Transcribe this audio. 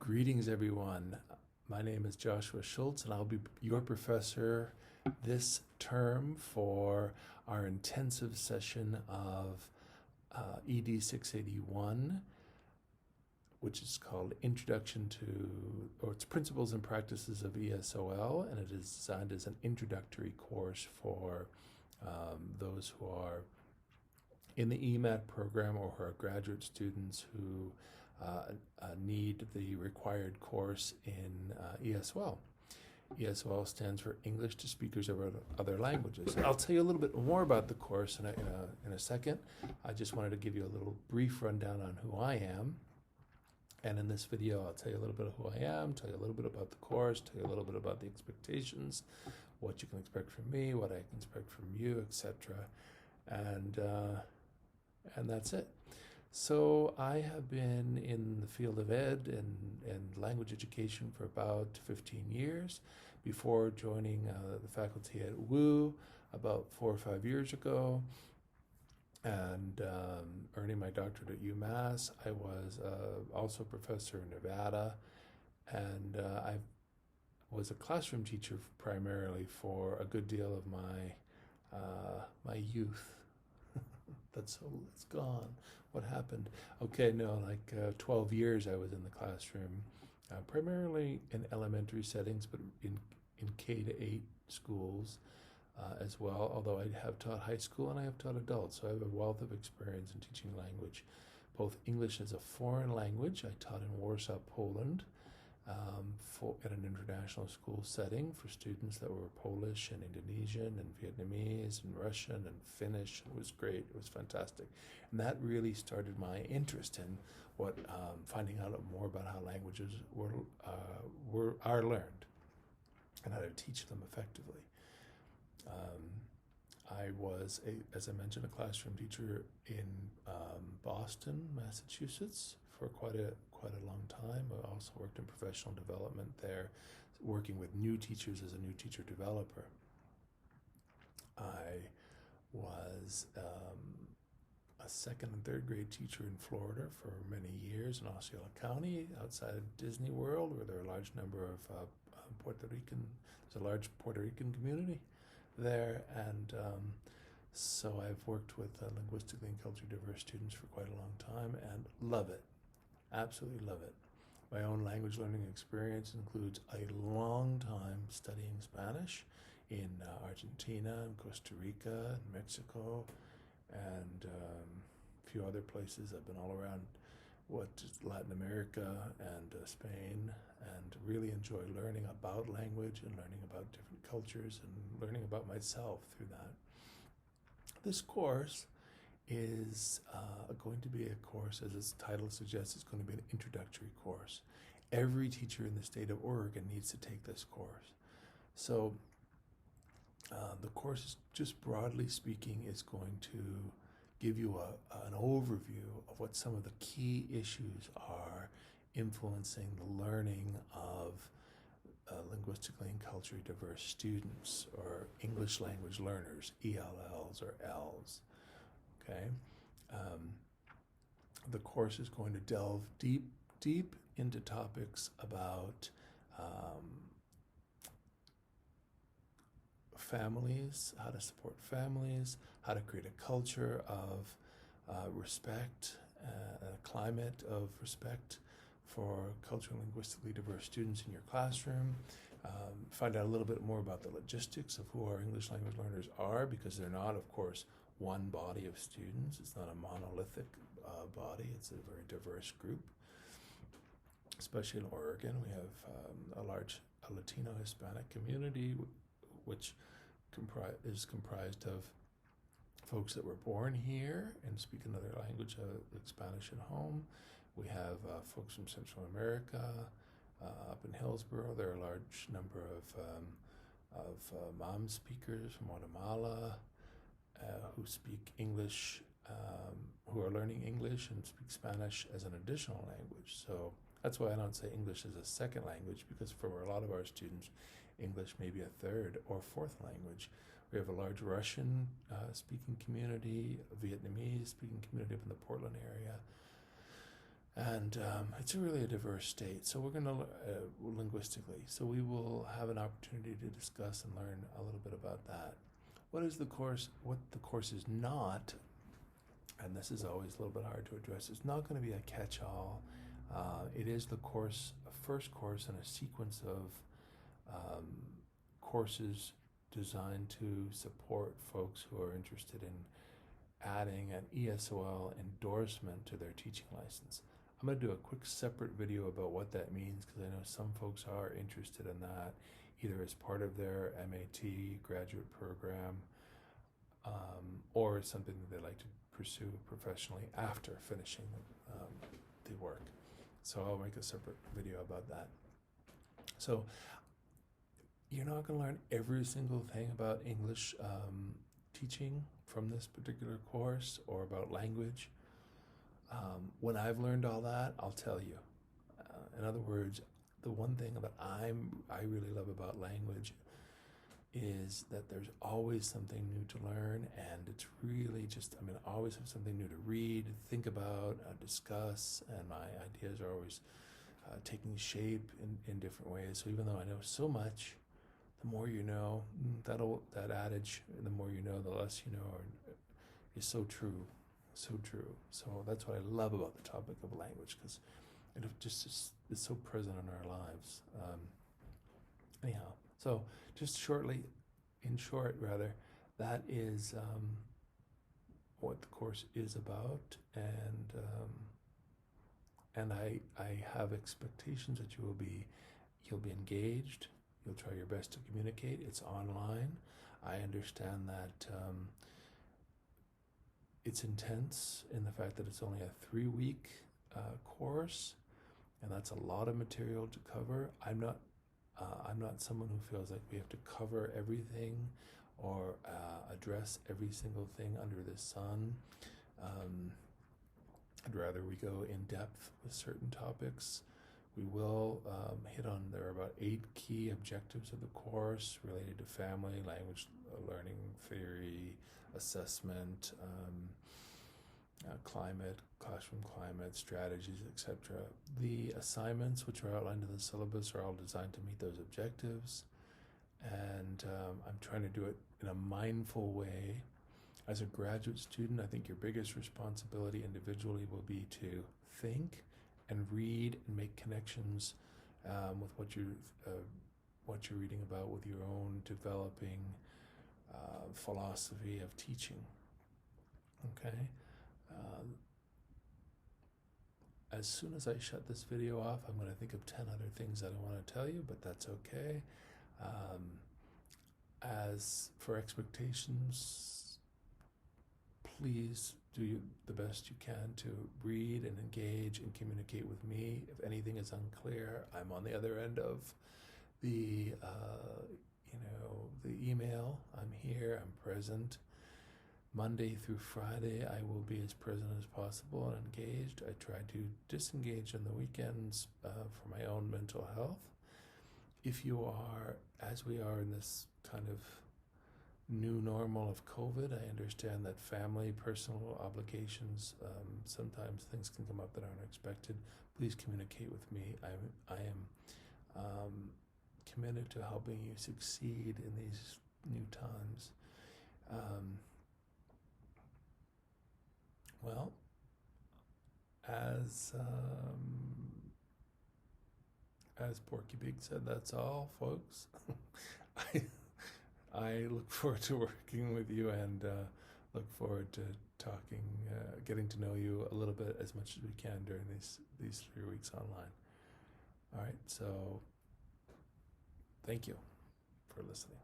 Greetings, everyone. My name is Joshua Schultz, and I'll be your professor this term for our intensive session of ED 681, which is called Introduction to, or it's Principles and Practices of ESOL, and it is designed as an introductory course for those who are in the EMAT program or who are graduate students who need the required course in ESOL. ESOL stands for English to Speakers of Other Languages. I'll tell you a little bit more about the course in a second. I just wanted to give you a little brief rundown on who I am. And in this video, I'll tell you a little bit of who I am, tell you a little bit about the course, tell you a little bit about the expectations, what you can expect from me, what I can expect from you, etc. And that's it. So I have been in the field of ed and language education for about 15 years before joining the faculty at WU about 4 or 5 years ago and earning my doctorate at UMass. I was also a professor in Nevada, and I was a classroom teacher primarily for a good deal of my youth. It's gone. What happened? Okay, no, 12 years I was in the classroom, primarily in elementary settings, but in K to 8 schools as well, although I have taught high school and I have taught adults, so I have a wealth of experience in teaching language, both English as a foreign language. I taught in Warsaw, Poland, at an international school setting for students that were Polish and Indonesian and Vietnamese and Russian and Finnish. It was great. It was fantastic. And that really started my interest in finding out more about how languages are learned and how to teach them effectively. I was, as I mentioned, a classroom teacher in Boston, Massachusetts for quite a long time. I also worked in professional development there, working with new teachers as a new teacher developer. I was a second and third grade teacher in Florida for many years in Osceola County, outside of Disney World, where there are a large number of there's a large Puerto Rican community there, and so I've worked with linguistically and culturally diverse students for quite a long time and love it. Absolutely love it. My own language learning experience includes a long time studying Spanish in Argentina and Costa Rica and Mexico and a few other places. I've been all around Latin America and Spain, and really enjoy learning about language and learning about different cultures and learning about myself through that. This course is going to be a course, as its title suggests, it's going to be an introductory course. Every teacher in the state of Oregon needs to take this course. So the course, is, just broadly speaking, is going to give you an overview of what some of the key issues are influencing the learning of linguistically and culturally diverse students, or English language learners, ELLs or Ls. Okay, the course is going to delve deep into topics about families, how to support families, how to create a culture of respect, a climate of respect for culturally and linguistically diverse students in your classroom. Find out a little bit more about the logistics of who our English language learners are, because they're not, of course, one body of students. It's not a monolithic body. It's a very diverse group. Especially in Oregon, we have a large Latino Hispanic community, which is comprised of folks that were born here and speak another language, like Spanish at home. We have folks from Central America, up in Hillsborough. There are a large number of Mam speakers from Guatemala who speak English, who are learning English and speak Spanish as an additional language. So that's why I don't say English as a second language, because for a lot of our students, English may be a third or fourth language. We have a large Russian speaking community, a Vietnamese speaking community up in the Portland area, And it's really a diverse state. So we're going to, linguistically, so we will have an opportunity to discuss and learn a little bit about that. What is the course? What the course is not, and this is always a little bit hard to address, it's not going to be a catch-all. It is the course, a first course in a sequence of courses designed to support folks who are interested in adding an ESOL endorsement to their teaching license. I'm going to do a quick separate video about what that means, because I know some folks are interested in that, either as part of their MAT graduate program, or something that they'd like to pursue professionally after finishing the work. So I'll make a separate video about that. So you're not going to learn every single thing about English teaching from this particular course, or about language. When I've learned all that, I'll tell you. In other words, the one thing that I really love about language is that there's always something new to learn, and it's really just, I always have something new to read, think about, discuss, and my ideas are always taking shape in different ways. So even though I know so much, the more you know, that adage, the more you know, the less you know, is so true, so true. So that's what I love about the topic of language, because it just is so present in our lives. Anyhow, so just in short, that is what the course is about, and I have expectations that you'll be engaged. You'll try your best to communicate. It's online. I understand that it's intense in the fact that it's only a 3-week course, and that's a lot of material to cover. I'm not someone who feels like we have to cover everything or address every single thing under the sun. I'd rather we go in depth with certain topics. We will there are about 8 key objectives of the course related to family, language learning, theory, assessment, climate, classroom climate, strategies, etc. The assignments, which are outlined in the syllabus, are all designed to meet those objectives. And I'm trying to do it in a mindful way. As a graduate student, I think your biggest responsibility individually will be to think and read and make connections with what you're reading about, with your own developing philosophy of teaching. Okay. As soon as I shut this video off, I'm going to think of 10 other things that I want to tell you, but that's okay. As for expectations, please do the best you can to read and engage and communicate with me. If anything is unclear, I'm on the other end of the email. I'm here, I'm present. Monday through Friday, I will be as present as possible and engaged. I try to disengage on the weekends for my own mental health. If you are, as we are in this kind of new normal of COVID, I understand that family, personal obligations, sometimes things can come up that aren't expected. Please communicate with me. I am committed to helping you succeed in these new times. Well, as Porky Pig said, that's all, folks. I look forward to working with you, and look forward to talking, getting to know you a little bit as much as we can during these 3 weeks online. All right, so thank you for listening.